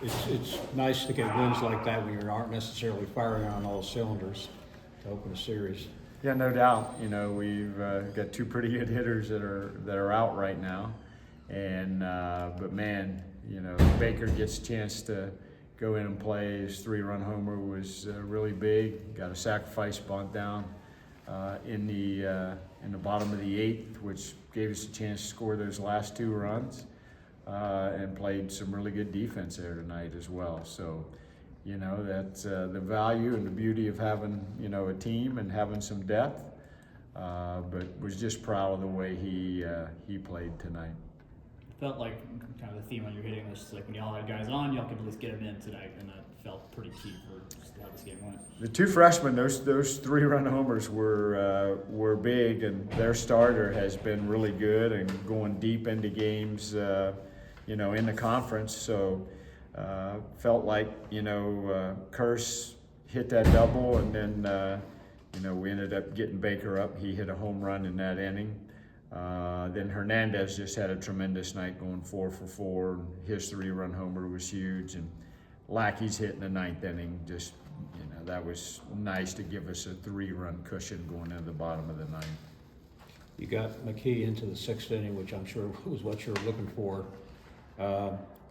It's nice to get wins like that when you aren't necessarily firing on all cylinders to open a series. Yeah, no doubt. We've got two pretty good hitters that are out right now, and but man, Baker gets a chance to go in and play. His 3-run homer was really big. Got a sacrifice bunt down in the bottom of the 8th, which gave us a chance to score those last 2 runs, and played some really good defense there tonight as well. So. That's the value and the beauty of having, a team and having some depth. But was just proud of the way he played tonight. Felt like kind of the theme when you're hitting this, like when y'all had guys on, y'all could at least get them in tonight, and that felt pretty key for just how this game went. The 2 freshmen, those 3-run homers were big, and their starter has been really good and going deep into games, in the conference. So. Felt like, Curse hit that double, and then, we ended up getting Baker up. He hit a home run in that inning. Then Hernandez just had a tremendous night going 4 for 4. His 3-run homer was huge. And Lackey's hit in the 9th inning. Just, that was nice to give us a 3-run cushion going into the bottom of the 9th. You got McKee into the 6th inning, which I'm sure was what you were looking for.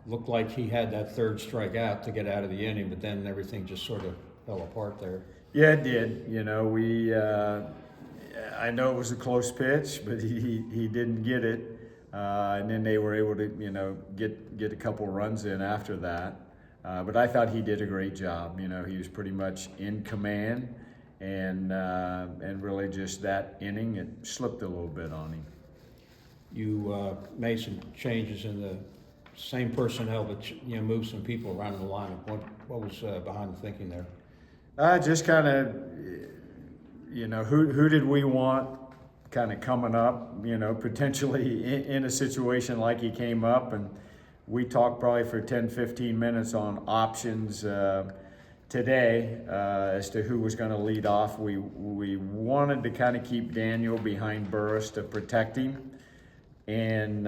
Looked like he had that 3rd strikeout to get out of the inning, but then everything just sort of fell apart there. Yeah, it did. I know it was a close pitch, but he didn't get it. And then they were able to, get a couple runs in after that. But I thought he did a great job. He was pretty much in command, and really just that inning, it slipped a little bit on him. You made some changes in the same personnel, but moved some people around in the lineup. What was behind the thinking there? Just kind of, who did we want kind of coming up, potentially in a situation like he came up, and we talked probably for 10, 15 minutes on options today as to who was going to lead off. We wanted to kind of keep Daniel behind Burris to protect him, and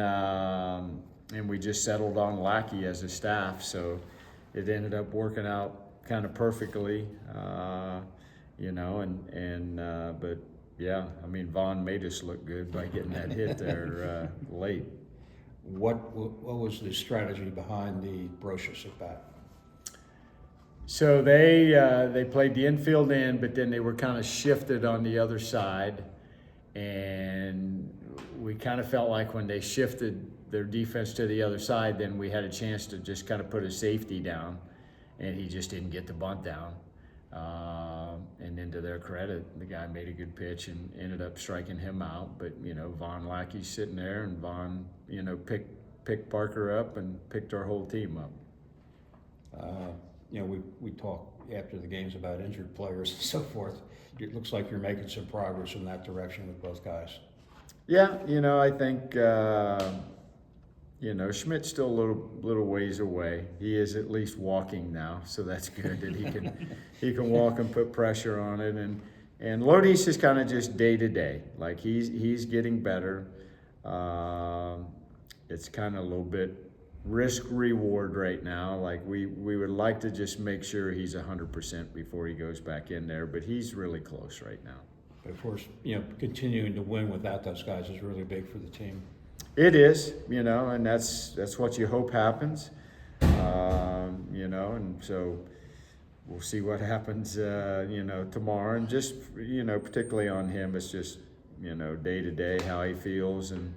we just settled on Lackey as a staff, so it ended up working out kind of perfectly, but yeah, Vahn made us look good by getting that hit there late. What was the strategy behind the Brocious at bat? So they played the infield in, but then they were kind of shifted on the other side, and we kind of felt like when they shifted their defense to the other side, then we had a chance to just kind of put a safety down, and he just didn't get the bunt down. And then to their credit, the guy made a good pitch and ended up striking him out. But, Vahn Lackey's sitting there, and Vahn, picked Parker up and picked our whole team up. We talk after the games about injured players and so forth. It looks like you're making some progress in that direction with both guys. Yeah, I think, Schmidt's still a little ways away. He is at least walking now, so that's good that he can walk and put pressure on it. And Lodi's is kind of just day to day. Like he's getting better. It's kind of a little bit risk reward right now. Like we would like to just make sure he's 100% before he goes back in there, but he's really close right now. But of course, continuing to win without those guys is really big for the team. It is, and that's what you hope happens, and so we'll see what happens, tomorrow, and just, particularly on him, it's just, day to day how he feels and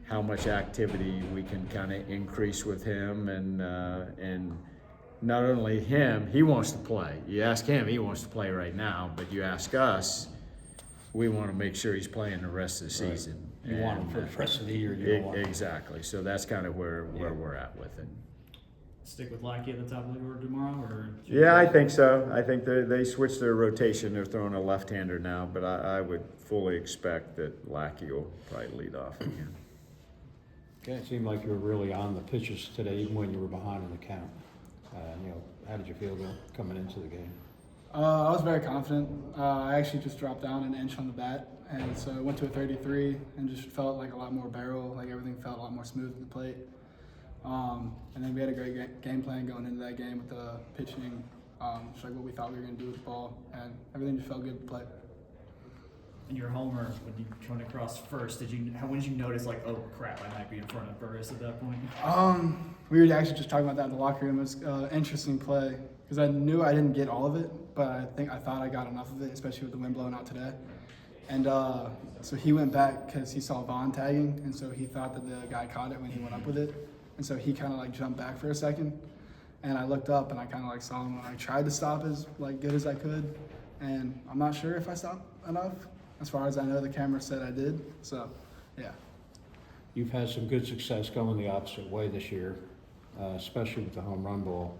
how much activity we can kind of increase with him, and not only him, he wants to play. You ask him, he wants to play right now, but you ask us, we want to make sure he's playing the rest of the season. You want him for the rest of the year. You don't want him. Exactly. So that's kind of where we're at with it. Stick with Lackey at the top of the order tomorrow, or? Yeah, I think so. I think they switched their rotation. They're throwing a left-hander now, but I would fully expect that Lackey will probably lead off again. Okay, it seemed like you were really on the pitches today, even when you were behind in the count. How did you feel coming into the game? I was very confident. I actually just dropped down an inch on the bat, and so I went to a 33 and just felt like a lot more barrel, like everything felt a lot more smooth at the plate. And then we had a great game plan going into that game with the pitching, just like what we thought we were going to do with the ball, and everything just felt good to play. In your homer, when you turned across first, when did you notice like, oh crap, I might be in front of Burris at that point? We were actually just talking about that in the locker room. It was an interesting play because I knew I didn't get all of it, but I thought I got enough of it, especially with the wind blowing out today. And so he went back because he saw Vahn tagging, and so he thought that the guy caught it when he went up with it. And so he kind of like jumped back for a second, and I looked up and I kind of like saw him, and I tried to stop as like good as I could, and I'm not sure if I stopped enough. As far as I know, the camera said I did. So, yeah. You've had some good success going the opposite way this year, especially with the home run ball.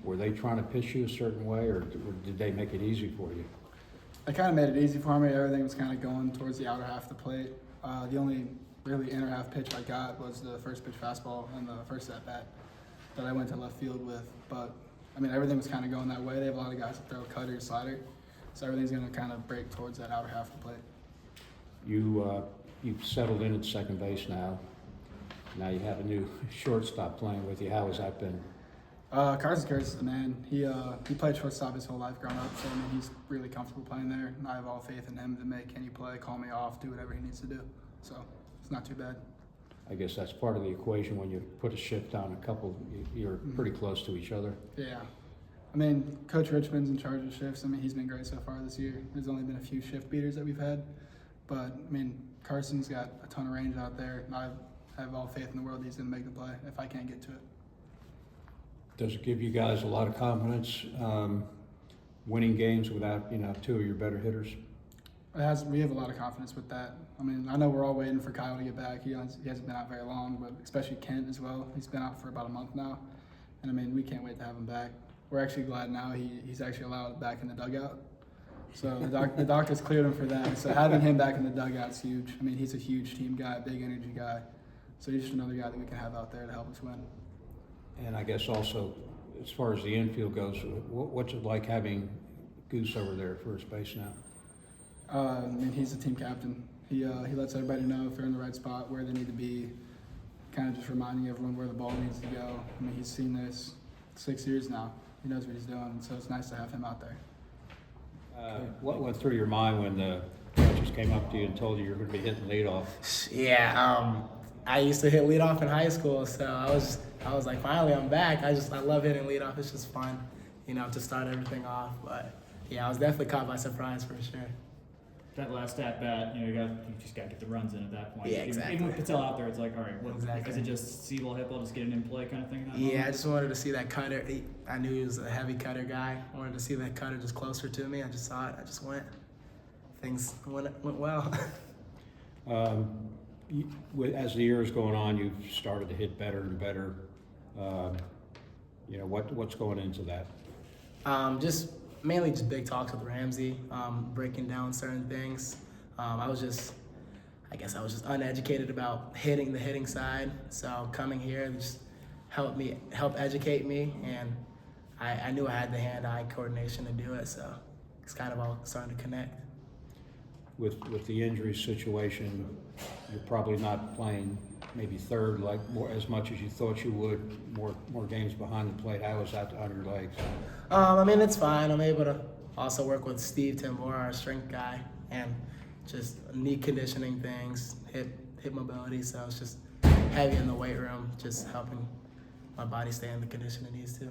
Were they trying to pitch you a certain way, or did they make it easy for you? I kind of made it easy for me. Everything was kind of going towards the outer half of the plate. The only really inner half pitch I got was the first pitch fastball and the first at bat that I went to left field with. But I mean, everything was kind of going that way. They have a lot of guys that throw a cutter, slider, so everything's going to kind of break towards that outer half of the plate. You've settled in at second base now. Now you have a new shortstop playing with you. How has that been? Carson Kurtz is the man. He played shortstop his whole life growing up, so I mean, he's really comfortable playing there. And I have all faith in him to make any play, call me off, do whatever he needs to do. So it's not too bad. I guess that's part of the equation when you put a shift on a couple. You're pretty close to each other. Yeah. I mean, Coach Richmond's in charge of shifts. I mean, he's been great so far this year. There's only been a few shift beaters that we've had. But, I mean, Carson's got a ton of range out there. And I have all faith in the world that he's going to make the play if I can't get to it. Does it give you guys a lot of confidence winning games without, two of your better hitters? We have a lot of confidence with that. I mean, I know we're all waiting for Kyle to get back. He hasn't been out very long, but especially Kent as well. He's been out for about a month now. And, I mean, we can't wait to have him back. We're actually glad now he's actually allowed back in the dugout. So the doctors cleared him for that. So having him back in the dugout is huge. I mean, he's a huge team guy, big energy guy. So he's just another guy that we can have out there to help us win. And I guess also, as far as the infield goes, what's it like having Goose over there at first base now? I mean, he's the team captain. He lets everybody know if they're in the right spot, where they need to be, kind of just reminding everyone where the ball needs to go. I mean, he's seen this 6 years now. He knows what he's doing, so it's nice to have him out there. What went through your mind when the coaches came up to you and told you you're going to be hitting leadoff? Yeah, I used to hit leadoff in high school, so I was like, finally I'm back. I love hitting leadoff. It's just fun, to start everything off. But yeah, I was definitely caught by surprise for sure. That last at bat, you just got to get the runs in at that point. Yeah, exactly. Even with Patel out there, it's like, all right, Exactly. Is it just see ball, hit ball, just get it in play kind of thing? Yeah, I just wanted to see that cutter. I knew he was a heavy cutter guy. I wanted to see that cutter just closer to me. I just saw it. I just went. Things went well. As the year is going on, you've started to hit better and better. What's going into that? Just mainly just big talks with Ramsey, breaking down certain things. I guess I was just uneducated about the hitting side. So coming here just help educate me, and I knew I had the hand-eye coordination to do it. So it's kind of all starting to connect. With the injury situation, you're probably not playing maybe third as much as you thought you would. More games behind the plate. How is that on your legs? I mean, it's fine. I'm able to also work with Steve Timbora, our strength guy, and just knee conditioning things, hip mobility. So it's just heavy in the weight room, just helping my body stay in the condition it needs to.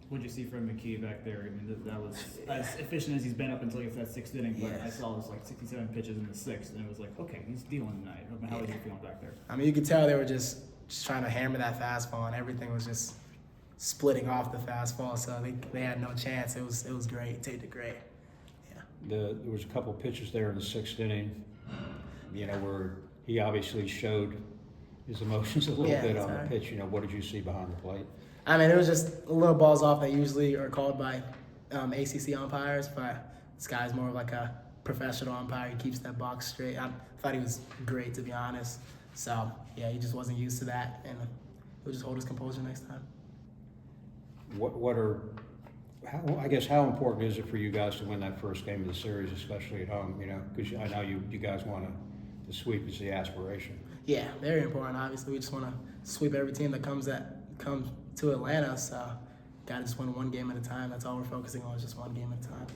What'd you see from McKee back there? I mean, that was as efficient as he's been up until that sixth inning. But Yes. I saw it was like 67 pitches in the sixth, and it was like, okay, he's dealing tonight. How was he feeling back there? I mean, you could tell they were just trying to hammer that fastball, and everything was just splitting off the fastball. So they had no chance. It was great. They did great. Yeah. There was a couple pitches there in the sixth inning, where he obviously showed his emotions a little bit on the pitch. What did you see behind the plate? I mean, it was just little balls off that usually are called by ACC umpires, but this guy's more of like a professional umpire. He keeps that box straight. I thought he was great, to be honest. So, yeah, he just wasn't used to that, and he'll just hold his composure next time. How important is it for you guys to win that first game of the series, especially at home? Because I know you guys want to. The sweep is the aspiration. Yeah, very important. Obviously, we just want to sweep every team that comes to Atlanta. So, got to just win one game at a time. That's all we're focusing on, is just one game at a time.